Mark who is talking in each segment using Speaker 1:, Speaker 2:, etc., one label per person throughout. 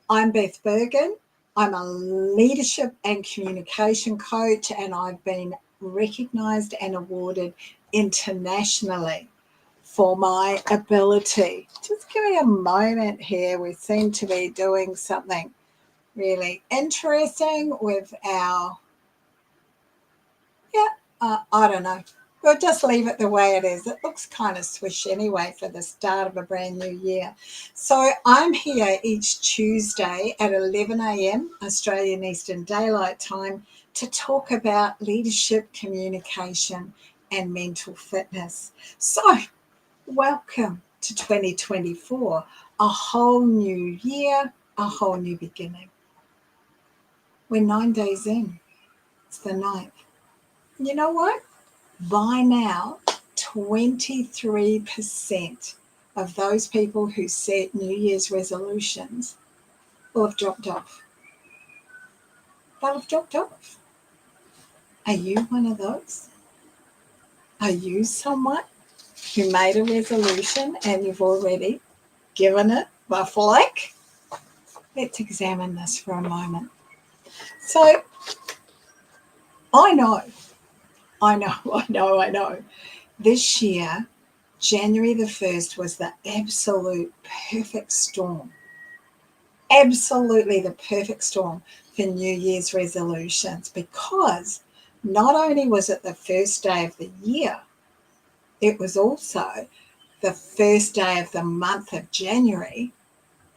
Speaker 1: I'm Beth Berghan. I'm a leadership and communication coach, and I've been recognised and awarded internationally for my ability. Just give me a moment here. We seem to be doing something really interesting with our, I don't know. We'll just leave it the way it is. It looks kind of swish anyway for the start of a brand new year. So I'm here each Tuesday at 11 a.m. Australian Eastern Daylight Time to talk about leadership, communication, and mental fitness. So welcome to 2024, a whole new year, a whole new beginning. We're 9 days in. It's the 9th. You know what? By now, 23% of those people who set New Year's resolutions will have dropped off. They'll have dropped off. Are you one of those? Are you someone who made a resolution and you've already given it a flick? Let's examine this for a moment. So, I know. This year, January the 1st was the absolute perfect storm. Absolutely the perfect storm for New Year's resolutions, because not only was it the first day of the year, it was also the first day of the month of January.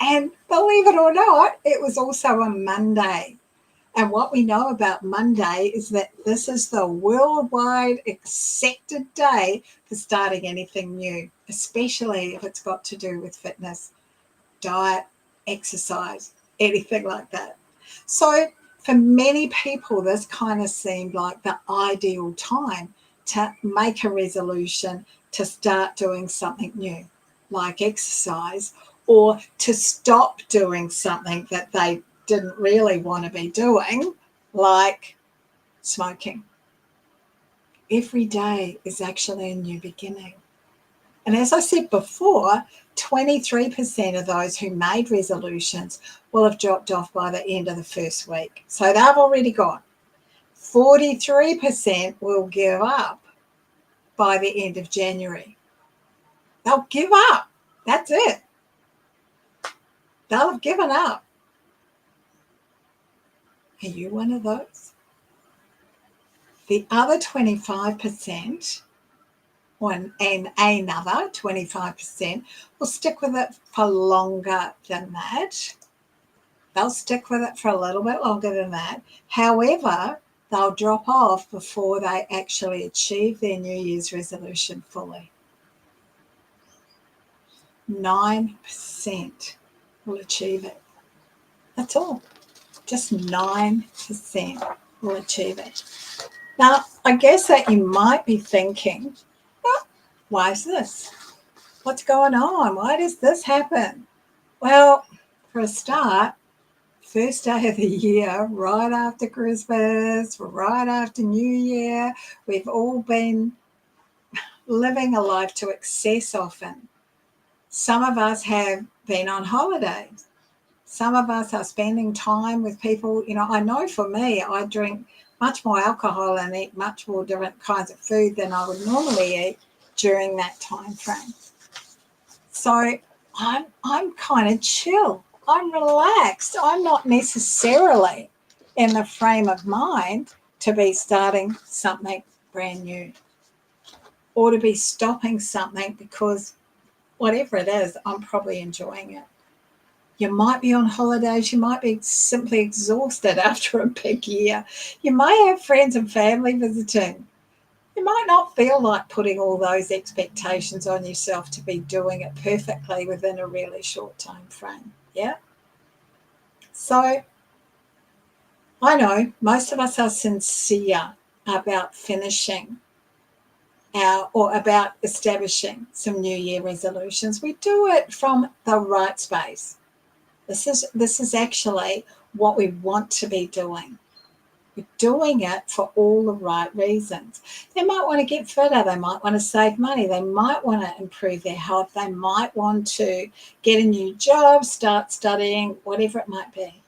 Speaker 1: And believe it or not, it was also a Monday. And what we know about Monday is that this is the worldwide accepted day for starting anything new, especially if it's got to do with fitness, diet, exercise, anything like that. So for many people, this kind of seemed like the ideal time to make a resolution to start doing something new, like exercise, or to stop doing something that they didn't really want to be doing, like smoking. Every day is actually a new beginning. And as I said before, 23% of those who made resolutions will have dropped off by the end of the first week. So they've already gone. 43% will give up by the end of January. They'll give up. That's it. They'll have given up. Are you one of those? The other 25%, and another 25%, will stick with it for longer than that. They'll stick with it for a little bit longer than that. However, they'll drop off before they actually achieve their New Year's resolution fully. 9% will achieve it. That's all. Just 9% will achieve it. Now, I guess that you might be thinking, oh, why is this? What's going on? Why does this happen? Well, for a start, first day of the year, right after Christmas, right after New Year, we've all been living a life to excess often. Some of us have been on holidays. Some of us are spending time with people. I know for me, I drink much more alcohol and eat much more different kinds of food than I would normally eat during that time frame. So I'm kind of chill. I'm relaxed. I'm not necessarily in the frame of mind to be starting something brand new or to be stopping something because whatever it is, I'm probably enjoying it. You might be on holidays. You might be simply exhausted after a big year. You might have friends and family visiting. You might not feel like putting all those expectations on yourself to be doing it perfectly within a really short time frame. Yeah. So I know most of us are sincere about finishing or about establishing some New Year resolutions. We do it from the right space. This is actually what we want to be doing. You're doing it for all the right reasons. They might want to get fitter. They might want to save money. They might want to improve their health. They might want to get a new job, start studying, whatever it might be.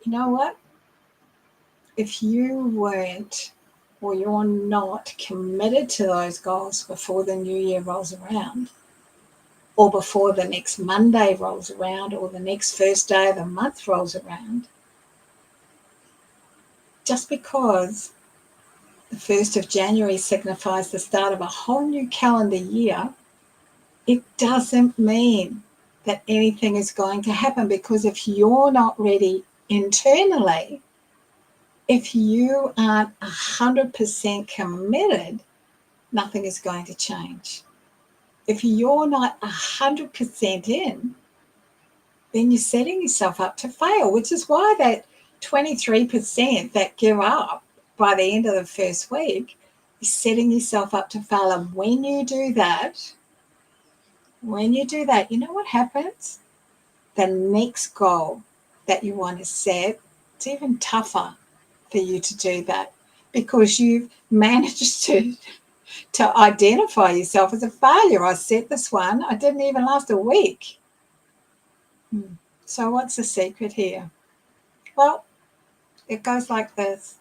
Speaker 1: You know what? If you weren't or you're not committed to those goals before the new year rolls around, or before the next Monday rolls around, or the next first day of the month rolls around, just because the 1st of January signifies the start of a whole new calendar year, it doesn't mean that anything is going to happen, because if you're not ready internally, if you aren't 100% committed, nothing is going to change. If you're not 100% in, then you're setting yourself up to fail, which is why that 23% that give up by the end of the first week is setting yourself up to fail. And when you do that, you know what happens? The next goal that you want to set, it's even tougher for you to do that, because you've managed to identify yourself as a failure. I set this one, I didn't even last a week. So what's the secret here? Well, it goes like this.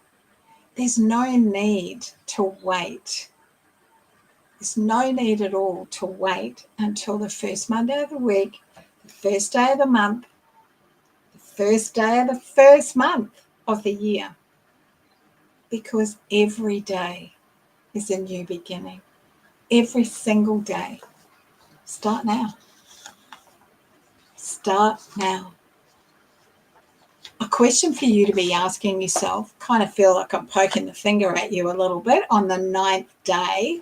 Speaker 1: There's no need to wait. There's no need at all to wait until the first Monday of the week, the first day of the month, the first day of the first month of the year, because every day is a new beginning. Every single day. Start now. Start now. A question for you to be asking yourself, kind of feel like I'm poking the finger at you a little bit on the 9th day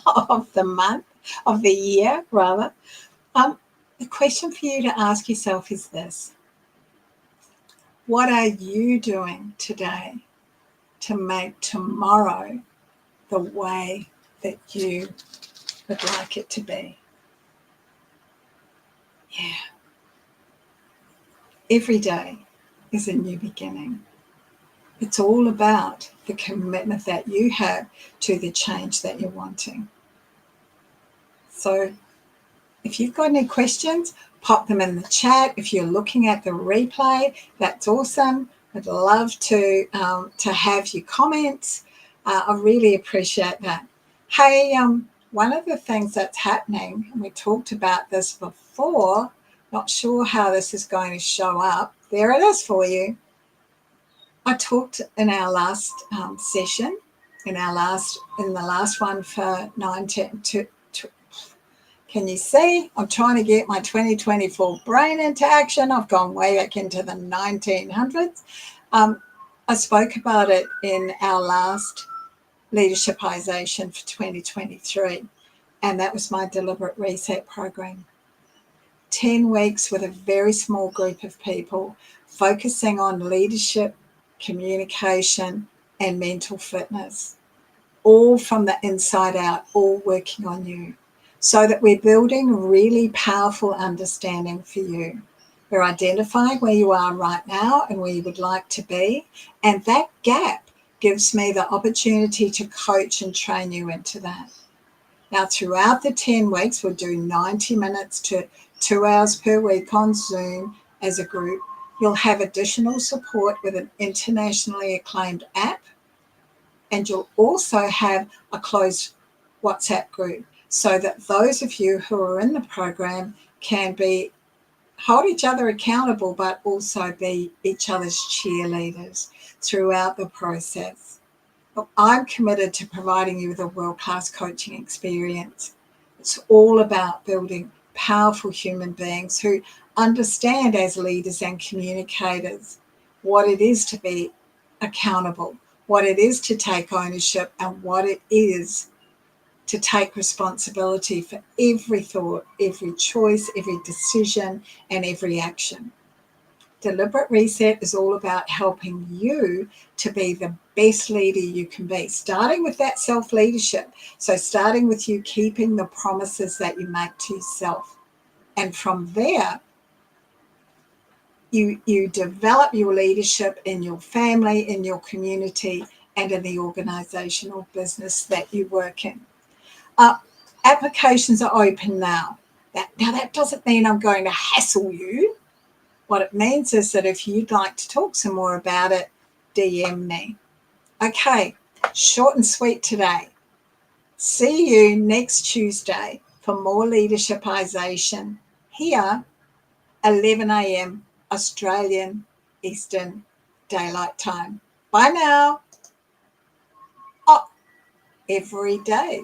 Speaker 1: of the month, of the year, rather. The question for you to ask yourself is this. What are you doing today to make tomorrow the way that you would like it to be? Yeah. Every day is a new beginning. It's all about the commitment that you have to the change that you're wanting. So if you've got any questions, pop them in the chat. If you're looking at the replay, that's awesome. I'd love to have your comments. I really appreciate that. Hey, one of the things that's happening, and we talked about this before, not sure how this is going to show up. There it is for you. I talked in our last session, in the last one for 19. Can you see? I'm trying to get my 2024 brain into action. I've gone way back into the 1900s. I spoke about it in our last Leadershipisation for 2023, and that was my deliberate reset program. 10 weeks with a very small group of people, focusing on leadership, communication, and mental fitness, all from the inside out, all working on you, so that we're building really powerful understanding for you. We're identifying where you are right now and where you would like to be, and that gap gives me the opportunity to coach and train you into that. Now, throughout the 10 weeks, we'll do 90 minutes to 2 hours per week on Zoom as a group. You'll have additional support with an internationally acclaimed app, and you'll also have a closed WhatsApp group, so that those of you who are in the program can hold each other accountable, but also be each other's cheerleaders throughout the process. I'm committed to providing you with a world-class coaching experience. It's all about building powerful human beings who understand as leaders and communicators what it is to be accountable, what it is to take ownership, and what it is to take responsibility for every thought, every choice, every decision, and every action. Deliberate Reset is all about helping you to be the best leader you can be, starting with that self-leadership. So starting with you keeping the promises that you make to yourself. And from there, You develop your leadership in your family, in your community, and in the organisation or business that you work in. Applications are open now. Now, that doesn't mean I'm going to hassle you. What it means is that if you'd like to talk some more about it, DM me. Okay, short and sweet today. See you next Tuesday for more Leadershipisation here, 11 a.m. Australian Eastern Daylight Time. Bye now. Oh, every day.